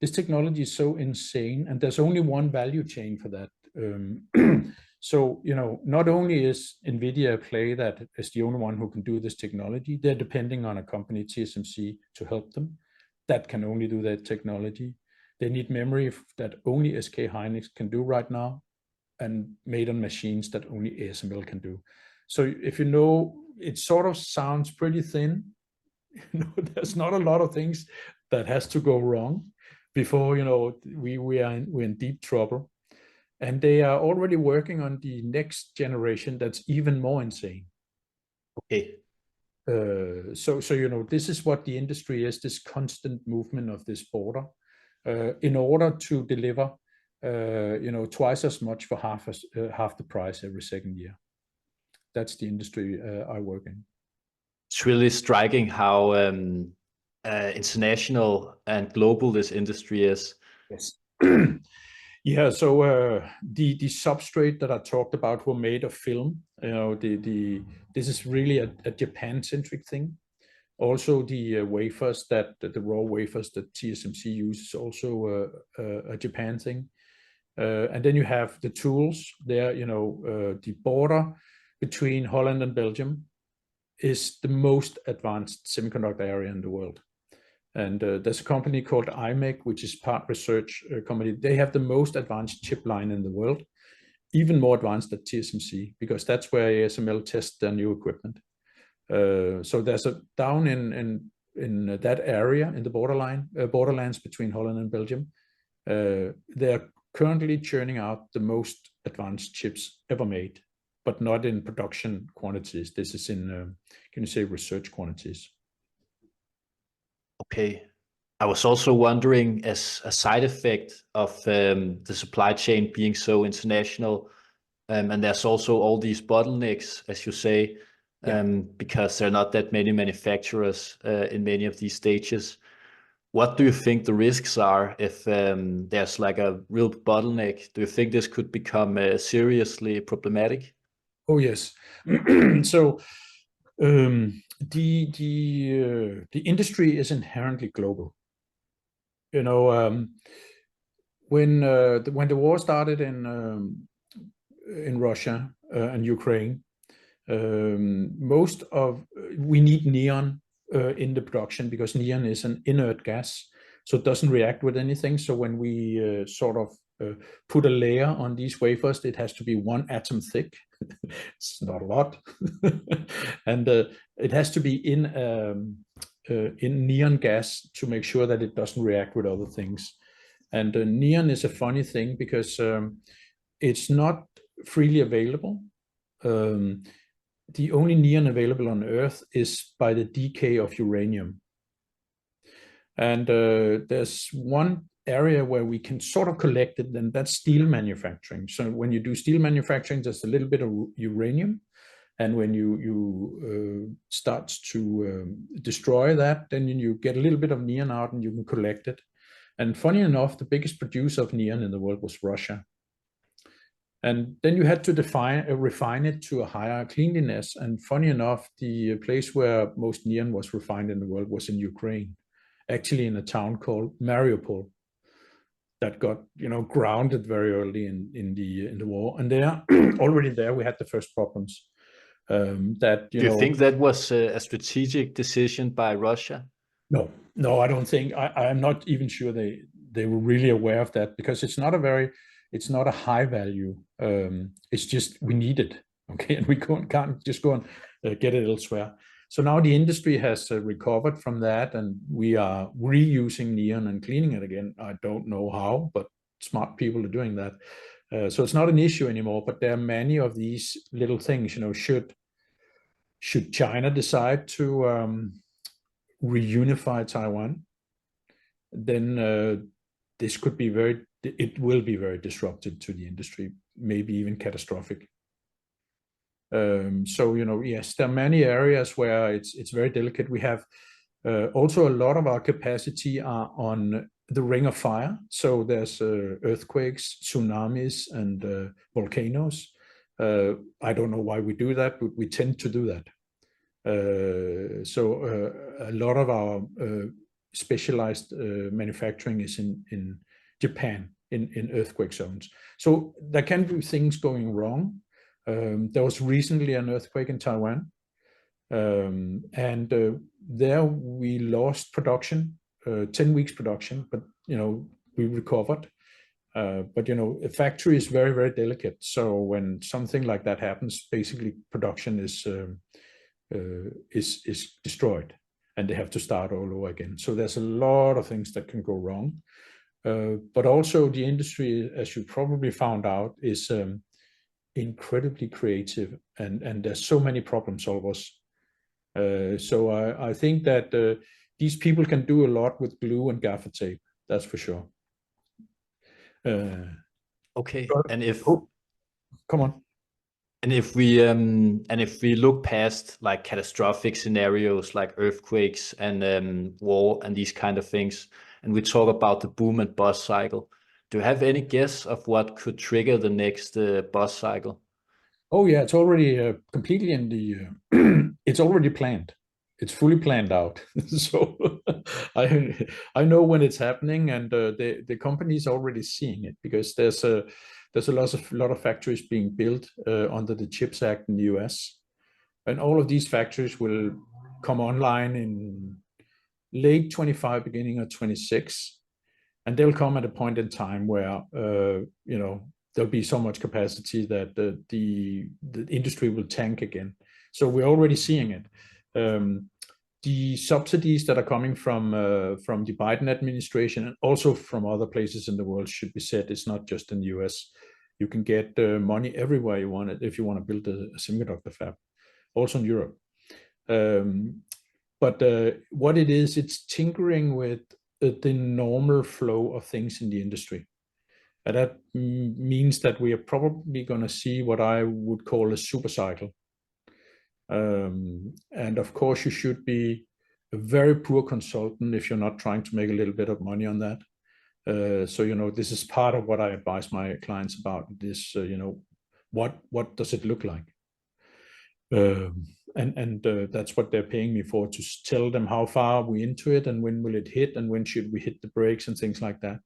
This technology is so insane, and there's only one value chain for that. So, you know, not only is Nvidia a play that is the only one who can do this technology, they're depending on a company, TSMC, to help them. That can only do that technology. They need memory that only SK Hynix can do right now, and made on machines that only ASML can do. So if you know, it sort of sounds pretty thin. You know, there's not a lot of things that has to go wrong before, you know, we're in deep trouble. And they are already working on the next generation that's even more insane. Okay. So you know, this is what the industry is, this constant movement of this border, in order to deliver, you know, twice as much for half the price every second year. That's the industry I work in. It's really striking how international and global this industry is. Yes. Yeah, so the substrate that I talked about were made of film. You know, this is really a Japan-centric thing. Also, the wafers the raw wafers that TSMC uses also a Japan thing. And then you have the tools there. You know, the border between Holland and Belgium is the most advanced semiconductor area in the world. And there's a company called IMEC, which is part research company. They have the most advanced chip line in the world, even more advanced than TSMC, because that's where ASML tests their new equipment. So there's a down in that area in the borderlands between Holland and Belgium. They're currently churning out the most advanced chips ever made, but not in production quantities. This is in, can you say, research quantities. Okay. I was also wondering, as a side effect of the supply chain being so international, and there's also all these bottlenecks, as you say, because there are not that many manufacturers in many of these stages. What do you think the risks are if there's like a real bottleneck? Do you think this could become seriously problematic? Oh yes. So the industry is inherently global. You know, when the war started in Russia and Ukraine, we need neon in the production, because neon is an inert gas, so it doesn't react with anything. So when we sort of put a layer on these wafers, it has to be 1 atom thick. It's not a lot. And it has to be in neon gas to make sure that it doesn't react with other things. And neon is a funny thing, because it's not freely available. The only neon available on Earth is by the decay of uranium. And there's one area where we can sort of collect it, then that's steel manufacturing. So when you do steel manufacturing, there's a little bit of uranium. And when you start to destroy that, then you get a little bit of neon out and you can collect it. And funny enough, the biggest producer of neon in the world was Russia. And then you had to refine it to a higher cleanliness. And funny enough, the place where most neon was refined in the world was in Ukraine, actually in a town called Mariupol, that got grounded very early in the war. And there, already there, we had the first problems. Do you think that was a strategic decision by Russia? No, I don't think. I'm not even sure they were really aware of that, because it's not a high value. It's just we need it, okay, and we can't just go and get it elsewhere. So now the industry has recovered from that, and we are reusing neon and cleaning it again. I don't know how, but smart people are doing that. So it's not an issue anymore. But there are many of these little things. Should China decide to reunify Taiwan, then this could be it will be very disruptive to the industry, maybe even catastrophic. So yes, there are many areas where it's very delicate. We have also a lot of our capacity are on the ring of fire. So there's earthquakes, tsunamis, and volcanoes. I don't know why we do that, but we tend to do that. So a lot of our specialized manufacturing is in Japan, in earthquake zones. So there can be things going wrong. There was recently an earthquake in Taiwan, and there we lost production, 10 weeks production, but we recovered. But a factory is very, very delicate. So when something like that happens, basically production is destroyed, and they have to start all over again. So there's a lot of things that can go wrong. But also the industry, as you probably found out, is incredibly creative, and there's so many problem solvers. So I think that these people can do a lot with glue and gaffer tape. That's for sure. Okay, and come on. And if we look past like catastrophic scenarios like earthquakes and war and these kind of things, and we talk about the boom and bust cycle, do you have any guess of what could trigger the next bust cycle? Oh yeah, it's already completely in the. It's already planned. It's fully planned out. So I know when it's happening, and the company is already seeing it, because there's a lot of factories being built under the CHIPS Act in the US, and all of these factories will come online in late 25, beginning of 26, and they'll come at a point in time where there'll be so much capacity that the industry will tank again. So we're already seeing it. The subsidies that are coming from the Biden administration, and also from other places in the world, should be said. It's not just in the US. You can get money everywhere you want it if you want to build a semiconductor fab, also in Europe. But what it is, it's tinkering with the normal flow of things in the industry. And that means that we are probably going to see what I would call a super cycle. And of course, you should be a very poor consultant if you're not trying to make a little bit of money on that. So this is part of what I advise my clients about. This, what does it look like? And that's what they're paying me for, to tell them how far are we into it, and when will it hit, and when should we hit the brakes, and things like that.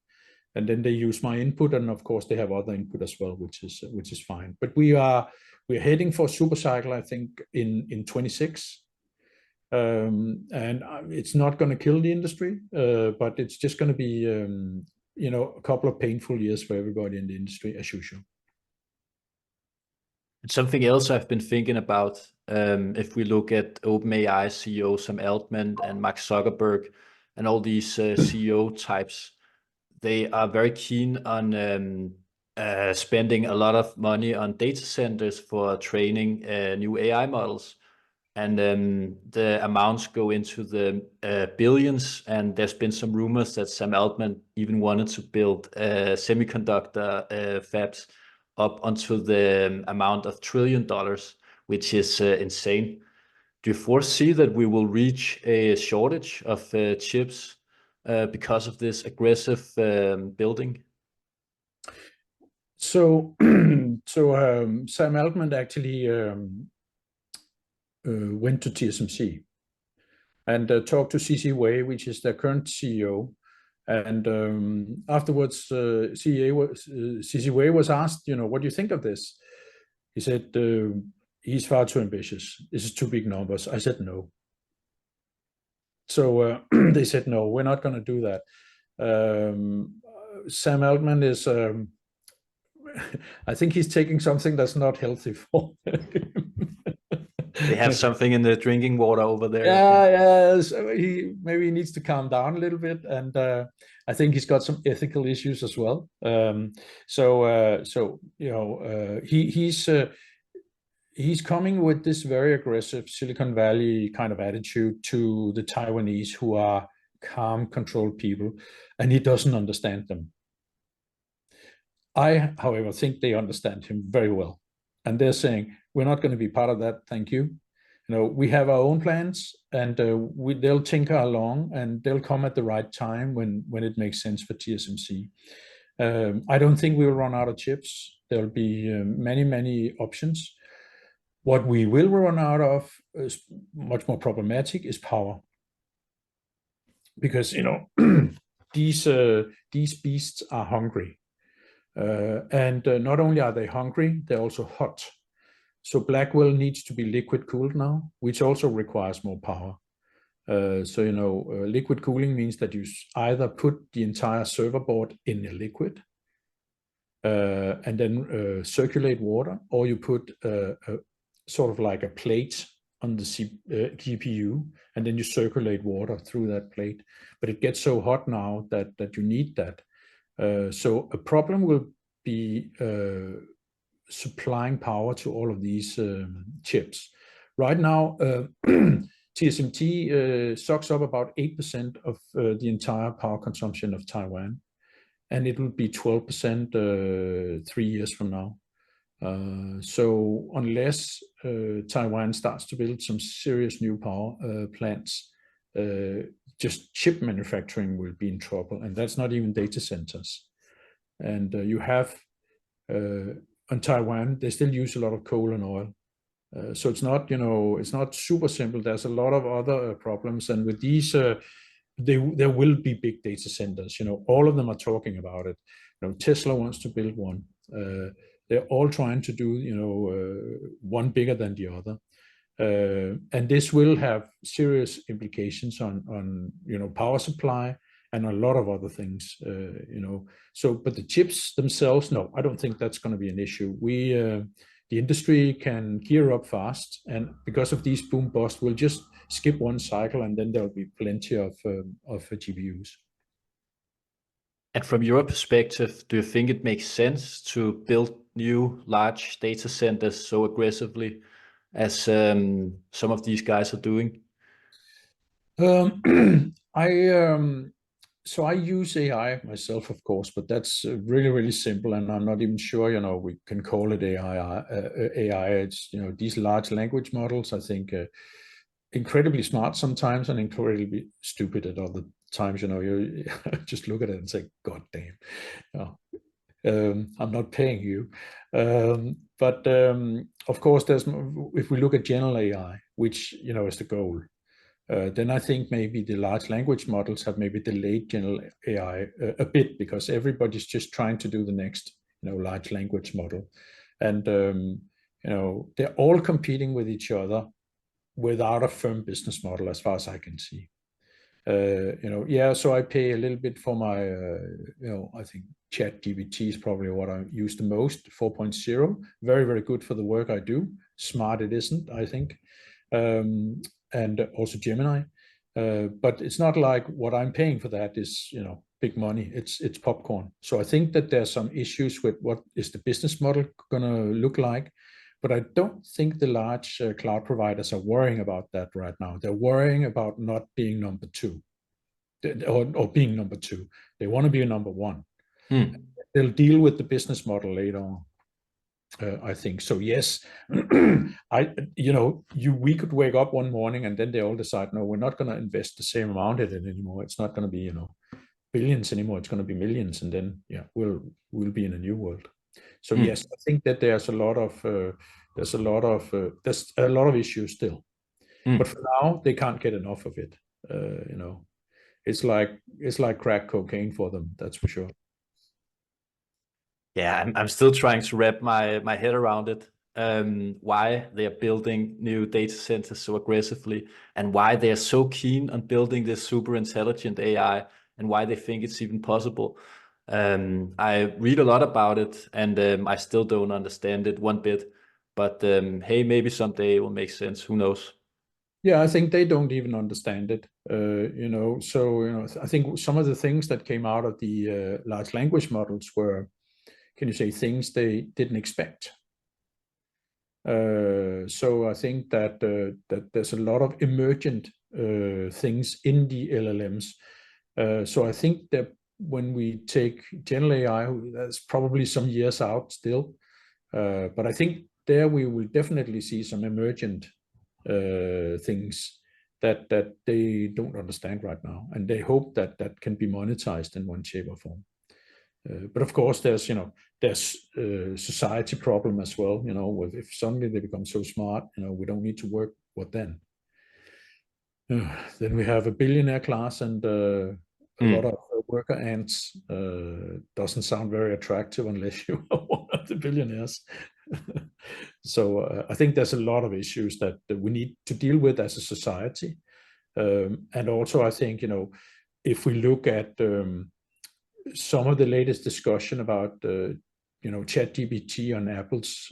And then they use my input, and of course they have other input as well, which is fine. But we're heading for a super cycle, I think, in 26. And it's not going to kill the industry, but it's just going to be a couple of painful years for everybody in the industry, as usual. And something else I've been thinking about, if we look at OpenAI CEO Sam Altman and Mark Zuckerberg and all these CEO types, they are very keen on spending a lot of money on data centers for training new AI models. and the amounts go into the billions. And there's been some rumors that Sam Altman even wanted to build semiconductor fabs up onto the amount of $1 trillion, which is insane. Do you foresee that we will reach a shortage of chips because of this aggressive building? So, Sam Altman actually went to TSMC and talked to C.C. Wei, which is their current CEO. And afterwards, C.C. Wei was asked, what do you think of this? He said, he's far too ambitious. This is too big numbers. I said no. So they said, no, we're not going to do that. Sam Altman is, I think he's taking something that's not healthy for him. They have something in the drinking water over there. Yeah. So maybe he needs to calm down a little bit, and I think he's got some ethical issues as well. He's coming with this very aggressive Silicon Valley kind of attitude to the Taiwanese, who are calm, controlled people, and he doesn't understand them. I, however, think they understand him very well, and they're saying, we're not going to be part of that, thank you. We have our own plans, and they'll tinker along, and they'll come at the right time when it makes sense for TSMC. I don't think we'll run out of chips. There'll be many options. What we will run out of is much more problematic, is power. Because, these beasts are hungry. And not only are they hungry, they're also hot. So Blackwell needs to be liquid cooled now, which also requires more power. Liquid cooling means that you either put the entire server board in a liquid and then circulate water, or you put sort of like a plate on the GPU, and then you circulate water through that plate. But it gets so hot now that you need that. So a problem will be supplying power to all of these chips. Right now, TSMC sucks up about 8% of the entire power consumption of Taiwan, and it will be 12% 3 years from now. So unless Taiwan starts to build some serious new power plants, just chip manufacturing will be in trouble, and that's not even data centers. And you have on Taiwan, they still use a lot of coal and oil. So it's not, it's not super simple. There's a lot of other problems, and with these, there will be big data centers. All of them are talking about it. Tesla wants to build one. They're all trying to do, one bigger than the other. And this will have serious implications on power supply and a lot of other things, but the chips themselves, no, I don't think that's going to be an issue. The industry can gear up fast, and because of these boom bust, we'll just skip one cycle, and then there'll be plenty of GPUs. And from your perspective, do you think it makes sense to build new large data centers so aggressively as some of these guys are doing? So I use AI myself, of course, but that's really simple, and I'm not even sure, we can call it AI. It's, these large language models, I think, incredibly smart sometimes and incredibly stupid at other times. You just look at it and say, God damn, I'm not paying you. But of course, if we look at general AI, which, is the goal, then I think maybe the large language models have maybe delayed general AI a bit, because everybody's just trying to do the next, large language model. And, they're all competing with each other without a firm business model, as far as I can see. So I pay a little bit for my, I think ChatGPT is probably what I use the most, 4.0. Very good for the work I do. Smart it isn't, I think. And also Gemini. But it's not like what I'm paying for that is, big money. It's popcorn. So I think that there's some issues with what is the business model going to look like. But I don't think the large cloud providers are worrying about that right now. They're worrying about not being number two, or being number two. They want to be a number one. They'll deal with the business model later on. I think so. Yes, we could wake up one morning and then they all decide, no, we're not going to invest the same amount in it anymore. It's not going to be, billions anymore. It's going to be millions, and then we'll be in a new world. So yes, I think that there's a lot of issues still, but for now they can't get enough of it. It's like crack cocaine for them. That's for sure. Yeah, I'm still trying to wrap my head around it. Why they are building new data centers so aggressively, and why they are so keen on building this super intelligent AI, and why they think it's even possible. I read a lot about it, and I still don't understand it one bit. But hey, maybe someday it will make sense. Who knows? Yeah, I think they don't even understand it. I think some of the things that came out of the large language models were, can you say, things they didn't expect. So I think that there's a lot of emergent things in the LLMs. So I think that when we take general AI, that's probably some years out still. But I think there we will definitely see some emergent things that they don't understand right now, and they hope that that can be monetized in one shape or form. But of course, there's society problem as well. With if suddenly they become so smart, we don't need to work. What then? Then we have a billionaire class and a lot of worker ants. Doesn't sound very attractive unless you are one of the billionaires. So I think there's a lot of issues that we need to deal with as a society. And also, I think, if we look at some of the latest discussion about ChatGPT on Apple's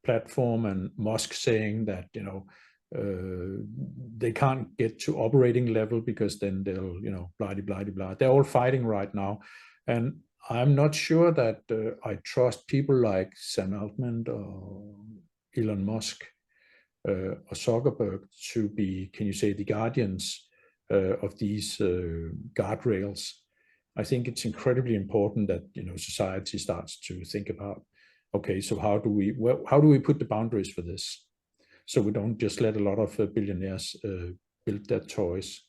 platform, and Musk saying that they can't get to operating level because then they'll blah blah blah. They're all fighting right now, and I'm not sure that I trust people like Sam Altman or Elon Musk or Zuckerberg to be, can you say, the guardians of these guardrails. I think it's incredibly important that society starts to think about, okay, so how do we put the boundaries for this, so we don't just let a lot of billionaires build their toys.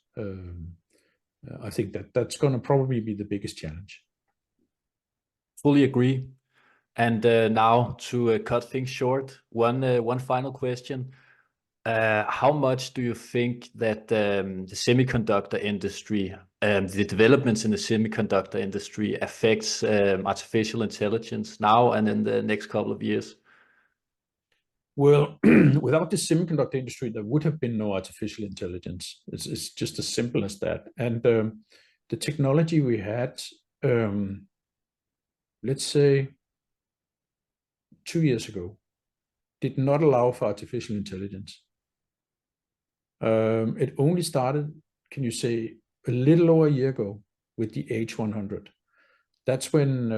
I think that's going to probably be the biggest challenge. Fully agree. And now to cut things short, one final question. How much do you think that the semiconductor industry, the developments in the semiconductor industry affects artificial intelligence now and in the next couple of years? Well, without the semiconductor industry, there would have been no artificial intelligence. It's just as simple as that. And the technology we had, let's say 2 years ago, did not allow for artificial intelligence. It only started, can you say, a little over a year ago with the H100. That's when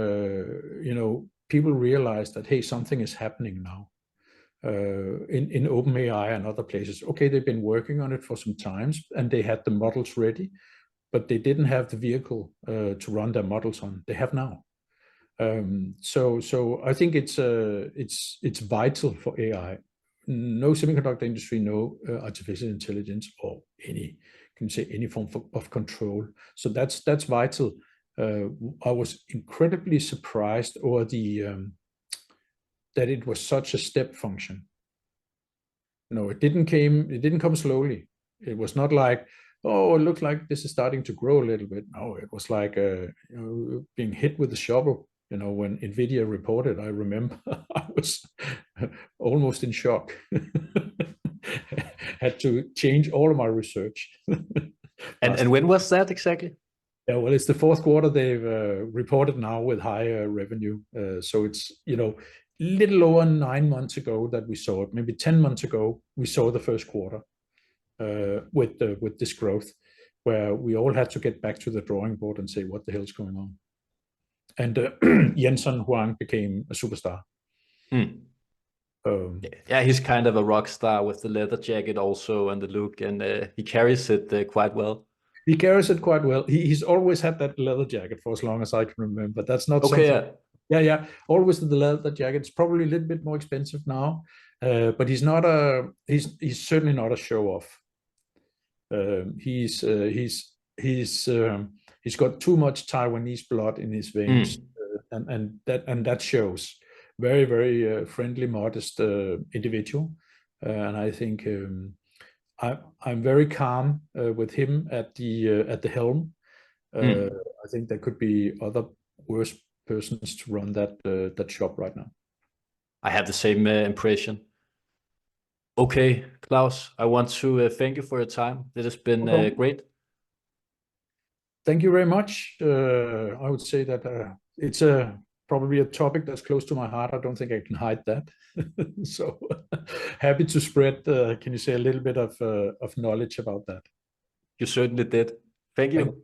people realized that, hey, something is happening now. In OpenAI and other places. Okay, they've been working on it for some times, and they had the models ready, but they didn't have the vehicle to run their models on. They have now. So I think it's vital for AI. No semiconductor industry, no artificial intelligence, or any form of control. So that's vital. I was incredibly surprised over that it was such a step function. It didn't come slowly. It was not like, oh, it looks like this is starting to grow a little bit. No, it was like being hit with a shovel. When Nvidia reported, I remember I was almost in shock. Had to change all of my research. And when was that exactly? Yeah, well, it's the fourth quarter they've reported now with higher revenue. So it's little over 9 months ago that we saw it. Maybe 10 months ago we saw the first quarter with this growth, where we all had to get back to the drawing board and say, what the hell's going on? And Jensen Huang became a superstar. Yeah, he's kind of a rock star with the leather jacket also and the look, and he carries it quite well. He carries it quite well. He's always had that leather jacket for as long as I can remember. That's not Okay, something. yeah. Yeah. Always the leather jacket. It's probably a little bit more expensive now, but he's not a. He's certainly not a show off. He's got too much Taiwanese blood in his veins, and that shows. Very, very friendly, modest individual, and I think I'm very calm with him at the helm. I think there could be other worse persons to run that shop right now. I have the same impression. Okay, Claus, I want to thank you for your time. This has been great. Thank you very much. I would say that it's probably a topic that's close to my heart. I don't think I can hide that. So happy to spread, can you say, a little bit of knowledge about that. You certainly did. Thank you.